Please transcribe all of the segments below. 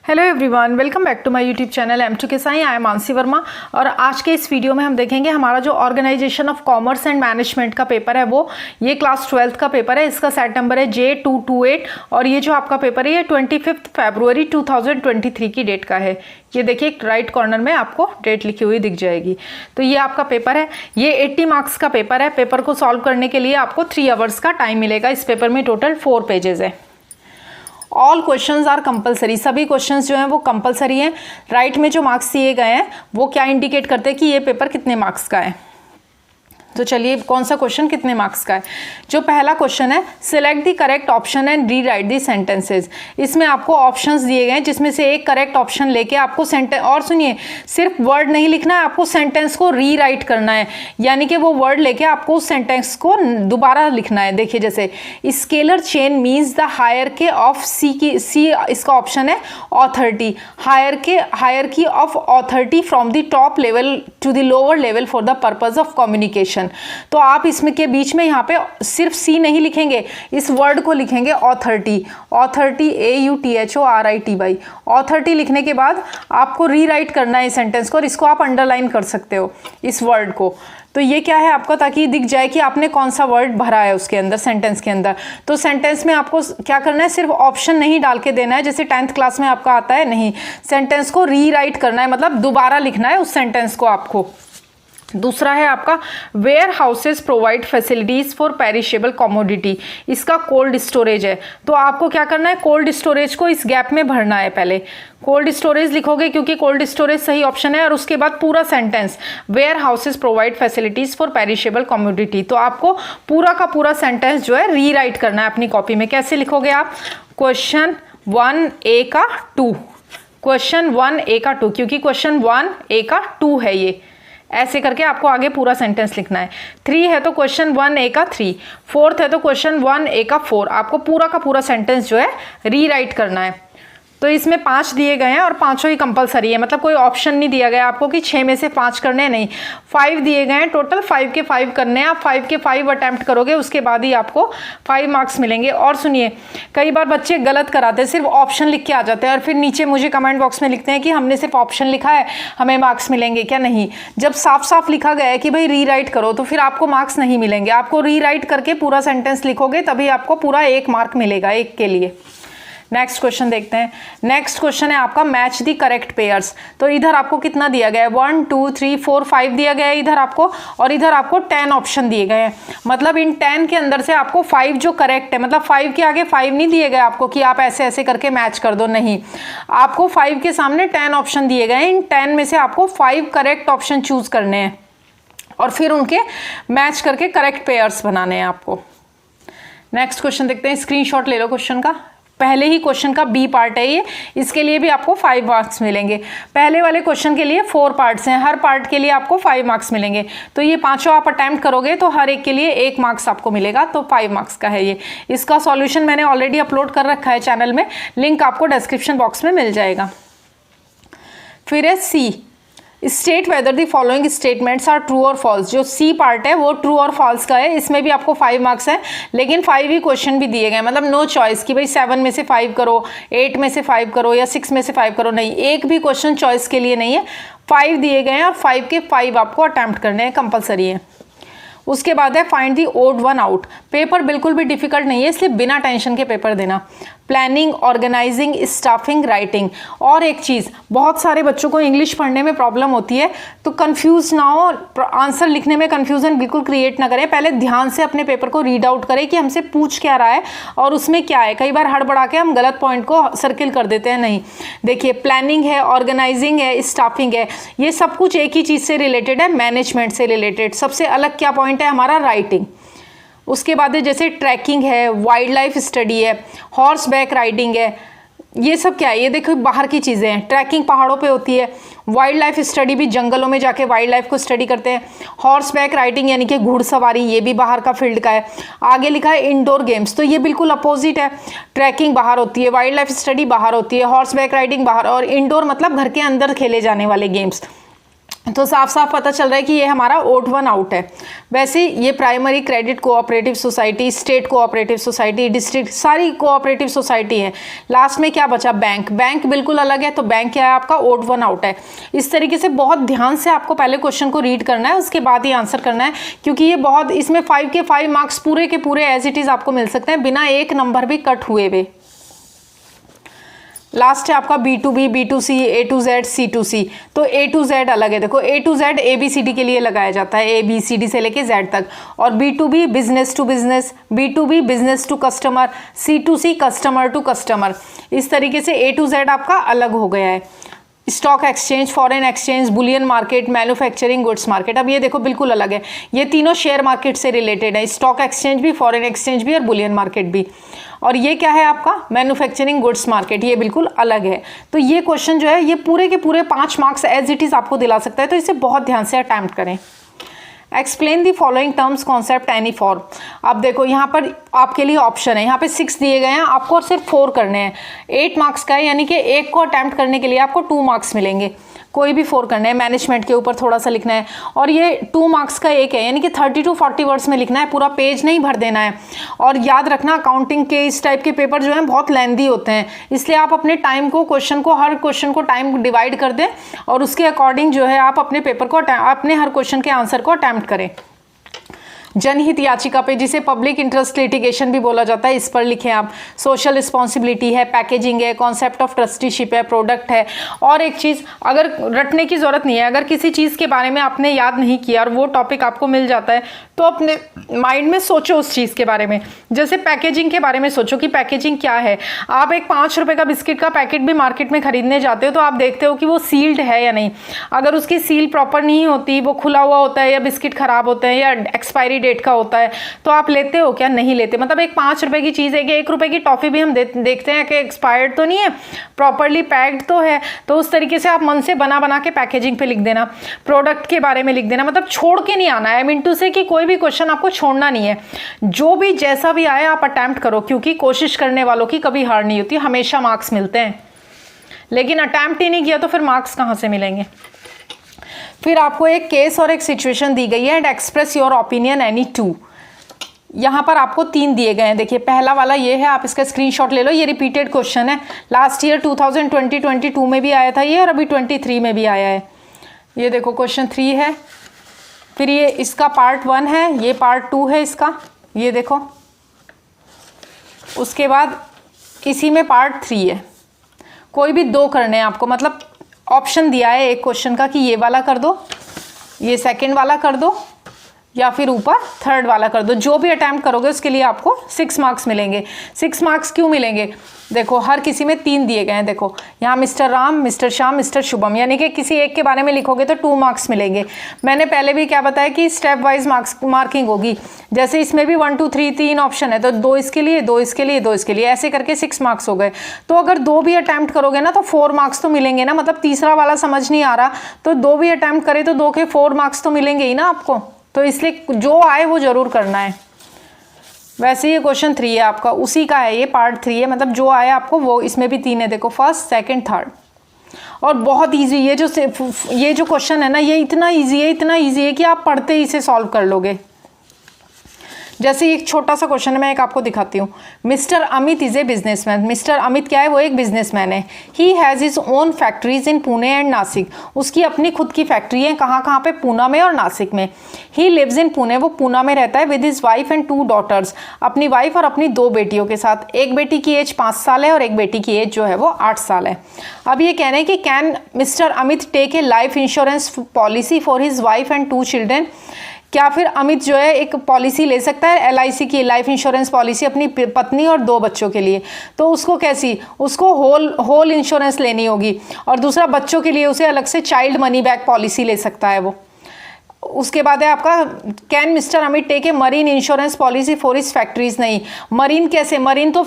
Hello everyone, welcome back to my YouTube channel M2 के साई। I am Mansi Verma और आज के इस वीडियो में हम देखेंगे हमारा जो organisation of commerce and management का पेपर है वो ये क्लास 12th का पेपर है। इसका सेट नंबर है J228 और ये जो आपका पेपर है ये 25 फरवरी 2023 की डेट का है। ये देखिए राइट कॉर्नर में आपको डेट लिखी हुई दिख जाएगी। तो ये आपका पेपर है, ये 80 मार्क्स का पेपर है। पेपर को सॉल्व करने के लिए आपको 3 आवर्स का टाइम मिलेगा। इस पेपर में टोटल 4 पेजेस है। ऑल क्वेश्चंस आर कंपलसरी, सभी क्वेश्चंस जो हैं वो कंपलसरी हैं। राइट में जो मार्क्स दिए गए हैं वो क्या इंडिकेट करते हैं कि ये पेपर कितने मार्क्स का है। तो चलिए कौन सा क्वेश्चन कितने मार्क्स का है। जो पहला क्वेश्चन है, select the correct option and re right the sentences. इसमें आपको ऑप्शंस दिए गए हैं जिसमें से एक करेक्ट ऑप्शन लेके आपको सेंटेंस, और सुनिए सिर्फ वर्ड नहीं लिखना है, आपको सेंटेंस को री राइट करना है। यानी कि वो वर्ड लेके आपको उस सेंटेंस को दोबारा लिखना है। देखिए जैसे scalar chain means the hierarchy of C की, सी इसका ऑप्शन है authority, hierarchy of authority from the top level to the lower level for the purpose of communication. तो आप इसमें के बीच में यहाँ पे सिर्फ सी नहीं लिखेंगे, इस वर्ड को लिखेंगे ऑथोरिटी, ऑथोरिटी AUTHORITY। ऑथोरिटी लिखने के बाद आपको रीराइट करना है इस सेंटेंस को और इसको आप अंडरलाइन कर सकते हो इस वर्ड को। तो ये क्या है आपका, ताकि दिख जाए कि आपने कौन सा वर्ड भरा है उसके अंदर, सेंटेंस के अंदर। तो सेंटेंस में आपको क्या करना है, सिर्फ ऑप्शन नहीं डाल के देना है जैसे 10th क्लास में आपका आता है, नहीं, सेंटेंस को रीराइट करना है, मतलब दोबारा लिखना है उस सेंटेंस को आपको। दूसरा है आपका warehouses provide facilities for perishable commodity. इसका कोल्ड स्टोरेज है, तो आपको क्या करना है, कोल्ड स्टोरेज को इस गैप में भरना है। पहले कोल्ड स्टोरेज लिखोगे क्योंकि कोल्ड स्टोरेज सही ऑप्शन है, और उसके बाद पूरा sentence warehouses provide facilities for perishable commodity. तो आपको पूरा का पूरा सेंटेंस जो है रीराइट करना है अपनी कॉपी में। कैसे लिखोगे आप, क्वेश्चन 1A का 2, क्वेश्चन 1A का 2, क्योंकि क्वेश्चन 1A का 2 है ये, ऐसे करके आपको आगे पूरा सेंटेंस लिखना है। 3 है तो क्वेश्चन 1A का 3, 4th है तो क्वेश्चन 1A का 4। आपको पूरा का पूरा सेंटेंस जो है रीराइट करना है। तो इसमें 5 दिए गए हैं और पांचों ही कंपलसरी है, मतलब कोई ऑप्शन नहीं दिया गया आपको कि 6 में से 5 करने हैं, नहीं, 5 दिए गए हैं टोटल, 5 के 5 करने हैं। आप 5 के 5 अटैम्प्ट करोगे उसके बाद ही आपको 5 मार्क्स मिलेंगे। और सुनिए कई बार बच्चे गलत कराते हैं, सिर्फ ऑप्शन लिख के आ जाते हैं और फिर नीचे मुझे कमेंट बॉक्स में लिखते हैं कि हमने सिर्फ ऑप्शन लिखा है हमें मार्क्स मिलेंगे क्या। नहीं, जब साफ साफ लिखा गया है कि भाई रीराइट करो तो फिर आपको मार्क्स नहीं मिलेंगे। आपको रीराइट करके पूरा सेंटेंस लिखोगे तभी आपको पूरा 1 मार्क मिलेगा, 1 के लिए। नेक्स्ट क्वेश्चन देखते हैं। नेक्स्ट क्वेश्चन है आपका मैच दी करेक्ट पेयर्स। तो इधर आपको कितना दिया गया है, 1 2 3 4 5 दिया गया है इधर आपको, और इधर आपको 10 ऑप्शन दिए गए हैं। मतलब इन 10 के अंदर से आपको 5 जो करेक्ट है, मतलब 5 के आगे 5 नहीं दिए गए आपको कि आप ऐसे ऐसे करके मैच कर दो, नहीं, आपको 5 के सामने 10 ऑप्शन दिए गए हैं। इन 10 में से आपको 5 करेक्ट ऑप्शन चूज करने हैं और फिर उनके मैच करके करेक्ट पेयर्स बनाने हैं आपको। नेक्स्ट क्वेश्चन देखते हैं, स्क्रीनशॉट ले लो क्वेश्चन का। पहले ही क्वेश्चन का बी पार्ट है ये, इसके लिए भी आपको 5 मार्क्स मिलेंगे। पहले वाले क्वेश्चन के लिए 4 पार्ट्स हैं, हर पार्ट के लिए आपको 5 मार्क्स मिलेंगे। तो ये पांचों आप अटेम्प्ट करोगे तो हर एक के लिए 1 मार्क्स आपको मिलेगा, तो 5 मार्क्स का है ये। इसका सॉल्यूशन मैंने ऑलरेडी अपलोड कर रखा है चैनल में, लिंक आपको डिस्क्रिप्शन बॉक्स में मिल जाएगा। फिर है C, state whether the following statements are true और फॉल्स। जो सी पार्ट है वो ट्रू और फॉल्स का है, इसमें भी आपको 5 मार्क्स है, लेकिन 5 ही क्वेश्चन भी दिए गए, मतलब नो चॉइस कि भाई 7 में से 5 करो, 8 में से 5 करो या 6 में से 5 करो, नहीं, एक भी क्वेश्चन चॉइस के लिए नहीं है। 5 दिए गए हैं और 5 के 5 आपको अटेम्प्ट करने हैं, कंपलसरी है। उसके बाद है find the odd one out. Paper बिल्कुल भी डिफिकल्ट नहीं है, इसलिए बिना टेंशन के पेपर देना। Planning, organising, staffing, writing. और एक चीज़, बहुत सारे बच्चों को इंग्लिश पढ़ने में प्रॉब्लम होती है, तो कंफ्यूज ना हो, आंसर लिखने में कंफ्यूजन बिल्कुल क्रिएट ना करें। पहले ध्यान से अपने पेपर को रीड आउट करें कि हमसे पूछ क्या रहा है और उसमें क्या है। कई बार हड़बड़ा के हम गलत पॉइंट को सर्किल कर देते हैं, नहीं। देखिए प्लानिंग है, ऑर्गेनाइजिंग है, स्टाफिंग है, ये सब कुछ एक ही चीज़ से रिलेटेड है, मैनेजमेंट से रिलेटेड। सबसे अलग क्या पॉइंट है हमारा, राइटिंग। उसके बाद जैसे ट्रैकिंग है, वाइल्ड लाइफ स्टडी है, हॉर्स बैक राइडिंग है, ये सब क्या है, ये देखो बाहर की चीज़ें हैं। ट्रैकिंग पहाड़ों पे होती है, वाइल्ड लाइफ स्टडी भी जंगलों में जाके वाइल्ड लाइफ को स्टडी करते हैं। हॉर्स बैक राइडिंग यानी कि घुड़सवारी, ये भी बाहर का फील्ड का है। आगे लिखा है इंडोर गेम्स, तो ये बिल्कुल अपोजिट है। ट्रैकिंग बाहर होती है, वाइल्ड लाइफ स्टडी बाहर होती है, हॉर्स बैक राइडिंग बाहर, और इंडोर मतलब घर के अंदर खेले जाने वाले गेम्स। तो साफ साफ पता चल रहा है कि ये हमारा ओड वन आउट है। वैसे ये primary credit cooperative society, state cooperative society, district, सारी कोऑपरेटिव सोसाइटी है। लास्ट में क्या बचा? बैंक। बैंक बिल्कुल अलग है, तो बैंक क्या है आपका? ओड वन आउट है। इस तरीके से बहुत ध्यान से आपको पहले क्वेश्चन को रीड करना है, उसके बाद ही आंसर करना है, क्योंकि ये बहुत, इसमें 5 के 5 मार्क्स पूरे के पूरे एज इट इज आपको मिल सकते हैं बिना एक नंबर भी कट हुए हुए। लास्ट है आपका B2B, B2C, A to Z, C to C। तो A to Z अलग है। देखो A to Z ABCD के लिए लगाया जाता है, ABCD से लेके Z तक। और B2B business to business, B2B business to customer, C to C customer to customer. इस तरीके से A to Z आपका अलग हो गया है। Stock exchange, foreign exchange, Boolean market, manufacturing goods market. अब ये देखो बिल्कुल अलग है, ये तीनों शेयर मार्केट से रिलेटेड है, स्टॉक एक्सचेंज भी, फॉरेन एक्सचेंज भी और बुलियन मार्केट भी। और ये क्या है आपका? मैन्युफैक्चरिंग गुड्स मार्केट, ये बिल्कुल अलग है। तो ये क्वेश्चन जो है ये पूरे के पूरे 5 मार्क्स एज इट इज आपको दिला सकता है, तो इसे बहुत ध्यान से अटेम्प्ट करें। Explain the following terms concept any for. अब देखो यहाँ पर आपके लिए ऑप्शन है, यहाँ पे 6 दिए गए हैं, आपको सिर्फ 4 करने हैं। 8 मार्क्स का है, यानी कि एक को अटेम्प्ट करने के लिए आपको 2 मार्क्स मिलेंगे। कोई भी 4 करना है। मैनेजमेंट के ऊपर थोड़ा सा लिखना है, और ये 2 मार्क्स का एक है, यानी कि 30 to 40 वर्ड्स में लिखना है, पूरा पेज नहीं भर देना है। और याद रखना अकाउंटिंग के इस टाइप के पेपर जो हैं बहुत लेंदी होते हैं, इसलिए आप अपने टाइम को, क्वेश्चन को, हर क्वेश्चन को टाइम डिवाइड कर दें और उसके अकॉर्डिंग जो है आप अपने पेपर को, अपने हर क्वेश्चन के आंसर को अटेम्प्ट करें। जनहित याचिका पे, जिसे पब्लिक इंटरेस्ट लिटिगेशन भी बोला जाता है, इस पर लिखें आप। सोशल रिस्पॉन्सिबिलिटी है, पैकेजिंग है, कॉन्सेप्ट ऑफ ट्रस्टीशिप है, प्रोडक्ट है। और एक चीज़, अगर रटने की ज़रूरत नहीं है, अगर किसी चीज़ के बारे में आपने याद नहीं किया और वो टॉपिक आपको मिल जाता है, तो अपने माइंड में सोचो उस चीज़ के बारे में। जैसे पैकेजिंग के बारे में सोचो कि पैकेजिंग क्या है। आप एक 5 रुपये का बिस्किट का पैकेट भी मार्केट में खरीदने जाते हो, तो आप देखते हो कि वो सील्ड है या नहीं। अगर उसकी सील प्रॉपर नहीं होती, वो खुला हुआ होता है, या बिस्किट खराब होता है, या एक्सपायरी डेट का होता है, तो आप लेते हो क्या? नहीं लेते। मतलब एक 5 रुपए की चीज़ है कि 1 रुपए की टॉफ़ी भी हम देखते हैं कि एक्सपायर्ड तो नहीं है, प्रॉपरली पैक्ड तो है। तो उस तरीके से आप मन से बना बना के पैकेजिंग पे लिख देना, प्रोडक्ट के बारे में लिख देना, मतलब छोड़ के नहीं आना है। मिंटू से कि कोई भी क्वेश्चन आपको छोड़ना नहीं है, जो भी जैसा भी आए आप अटेम्प्ट करो, क्योंकि कोशिश करने वालों की कभी हार नहीं होती, हमेशा मार्क्स मिलते हैं। लेकिन अटेम्प्ट ही नहीं किया तो फिर मार्क्स कहाँ से मिलेंगे? फिर आपको एक केस और एक सिचुएशन दी गई है, and express your opinion any 2। यहाँ पर आपको 3 दिए गए हैं। देखिए पहला वाला ये है, आप इसका स्क्रीनशॉट ले लो, ये रिपीटेड क्वेश्चन है। लास्ट ईयर 2020-22 में भी आया था ये, और अभी 23 में भी आया है। ये देखो क्वेश्चन 3 है, फिर ये इसका पार्ट 1 है, ये पार्ट 2 है इसका, ये देखो। उसके बाद इसी में पार्ट 3 है। कोई भी 2 करने हैं आपको, मतलब ऑप्शन दिया है एक क्वेश्चन का कि ये वाला कर दो, ये सेकंड वाला कर दो, या फिर ऊपर थर्ड वाला कर दो। जो भी अटैम्प्ट करोगे उसके लिए आपको 6 मार्क्स मिलेंगे। 6 मार्क्स क्यों मिलेंगे? देखो हर किसी में 3 दिए गए हैं। देखो यहाँ mister Ram, mister Shyam, mister Shubham, यानी कि किसी एक के बारे में लिखोगे तो 2 मार्क्स मिलेंगे। मैंने पहले भी क्या बताया कि स्टेप वाइज मार्किंग होगी। जैसे इसमें भी 1 2 3 3 ऑप्शन है, तो 2 इसके लिए, 2 इसके लिए, 2 इसके लिए, ऐसे करके 6 मार्क्स हो गए। तो अगर 2 भी अटैम्प्ट करोगे ना तो 4 मार्क्स तो मिलेंगे ना। मतलब तीसरा वाला समझ नहीं आ रहा तो 2 भी अटैम्प्ट करे तो 2 के 4 मार्क्स तो मिलेंगे ही ना आपको। तो इसलिए जो आए वो जरूर करना है। वैसे ये क्वेश्चन 3 है आपका, उसी का है, ये पार्ट 3 है, मतलब जो आया आपको वो इसमें भी 3 है। देखो फर्स्ट, सेकंड, थर्ड, और बहुत इजी। ये जो क्वेश्चन है ना, ये इतना इजी है, इतना इजी है कि आप पढ़ते ही इसे सॉल्व कर लोगे। जैसे एक छोटा सा क्वेश्चन है, मैं एक आपको दिखाती हूँ। Mister Amit is a businessman. Mister Amit क्या है? वो एक बिजनेसमैन है। He has his own factories in Pune and Nashik. उसकी अपनी खुद की फैक्ट्री है। कहाँ कहाँ पे? पूना में और नासिक में। ही लिव्स इन पुणे, वो पूना में रहता है, with his wife and 2 daughters, अपनी वाइफ और अपनी 2 बेटियों के साथ। एक बेटी की एज 5 साल है और एक बेटी की एज जो है वो 8 साल है। अब ये कह रहे हैं कि can mister Amit take a life insurance policy for his wife and 2 children. क्या फिर अमित जो है एक पॉलिसी ले सकता है, LIC की लाइफ इंश्योरेंस पॉलिसी, अपनी पत्नी और 2 बच्चों के लिए? तो उसको कैसी? उसको होल इंश्योरेंस लेनी होगी, और दूसरा बच्चों के लिए उसे अलग से चाइल्ड मनी बैक पॉलिसी ले सकता है वो। उसके बाद है आपका can mister Amit take a marine insurance policy for his factories. नहीं, मरीन कैसे? मरीन तो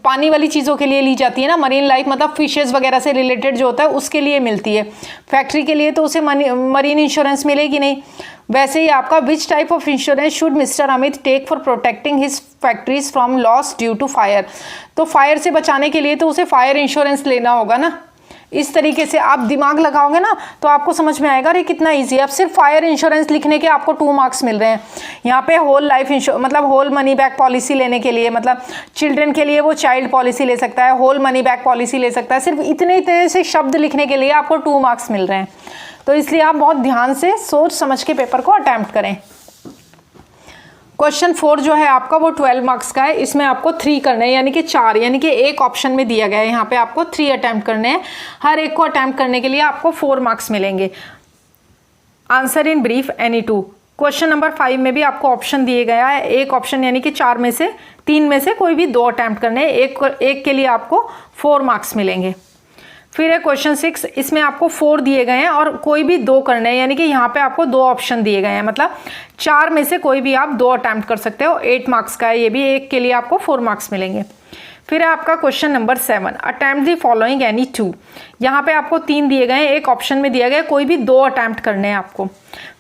पानी वाली चीज़ों के लिए ली जाती है ना, मरीन लाइफ मतलब फिशेज वगैरह से रिलेटेड जो होता है उसके लिए मिलती है। फैक्ट्री के लिए तो उसे मरीन इंश्योरेंस मिलेगी नहीं। वैसे ही आपका which type of insurance should mister Amit take for protecting his factories from loss due to fire. तो फायर से बचाने के लिए तो उसे फायर इंश्योरेंस लेना होगा ना। इस तरीके से आप दिमाग लगाओगे ना तो आपको समझ में आएगा अरे कितना ईजी है। अब सिर्फ फायर इंश्योरेंस लिखने के आपको 2 मार्क्स मिल रहे हैं। यहाँ पे होल लाइफ मतलब होल मनी बैक पॉलिसी लेने के लिए, मतलब चिल्ड्रन के लिए वो चाइल्ड पॉलिसी ले सकता है, होल मनी बैक पॉलिसी ले सकता है। सिर्फ इतने से शब्द लिखने के लिए आपको 2 मार्क्स मिल रहे हैं। तो इसलिए आप बहुत ध्यान से सोच समझ के पेपर को अटेम्प्ट करें। क्वेश्चन 4 जो है आपका वो 12 मार्क्स का है। इसमें आपको 3 करने हैं, यानी कि 4, यानी कि एक ऑप्शन में दिया गया है। यहाँ पे आपको 3 अटेम्प्ट करने हैं। हर एक को अटेम्प्ट करने के लिए आपको 4 मार्क्स मिलेंगे। Answer in brief any 2। Question number 5 में भी आपको ऑप्शन दिए गया है। एक ऑप्शन यानी कि 4 में से 3 में से कोई भी 2 अटेम्प्ट करने हैं। एक के लिए आपको 4 मार्क्स मिलेंगे। फिर है क्वेश्चन 6, इसमें आपको 4 दिए गए हैं और कोई भी 2 करने हैं, यानी कि यहाँ पे आपको 2 ऑप्शन दिए गए हैं। मतलब 4 में से कोई भी आप 2 अटेम्प्ट कर सकते हो। 8 मार्क्स का है ये भी, एक के लिए आपको 4 मार्क्स मिलेंगे। फिर है आपका question number 7, attempt the following any 2। यहाँ पे आपको 3 दिए गए हैं, एक ऑप्शन में दिया गया है, कोई भी 2 अटेम्प्ट करने हैं आपको।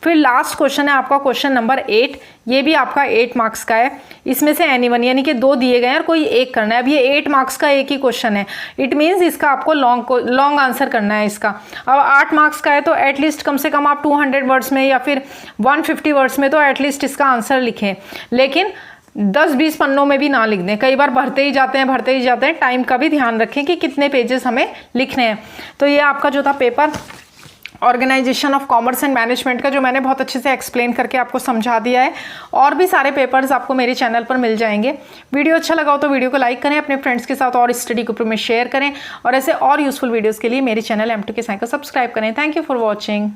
फिर लास्ट क्वेश्चन है आपका क्वेश्चन नंबर 8, ये भी आपका 8 मार्क्स का है। इसमें से एनी वन, यानी कि 2 दिए गए हैं और कोई एक करना है। अब ये 8 मार्क्स का एक ही क्वेश्चन है, इट मीन्स इसका आपको लॉन्ग आंसर करना है इसका। अब 8 मार्क्स का है तो एटलीस्ट कम से कम आप 200 वर्ड्स में या फिर 150 वर्ड्स में तो एटलीस्ट इसका आंसर लिखें। लेकिन 10-20 पन्नों में भी ना लिख दें, कई बार भरते ही जाते हैं। टाइम का भी ध्यान रखें कि कितने पेजेस हमें लिखने हैं। तो ये आपका जो था paper organisation of commerce and management का, जो मैंने बहुत अच्छे से एक्सप्लेन करके आपको समझा दिया है। और भी सारे पेपर्स आपको मेरे चैनल पर मिल जाएंगे। वीडियो अच्छा लगा हो तो वीडियो को लाइक करें, अपने फ्रेंड्स के साथ और स्टडी ग्रुप में शेयर करें, और ऐसे और यूजफुल वीडियोज़ के लिए मेरे चैनल M2K Science को सब्सक्राइब करें। Thank you for watching.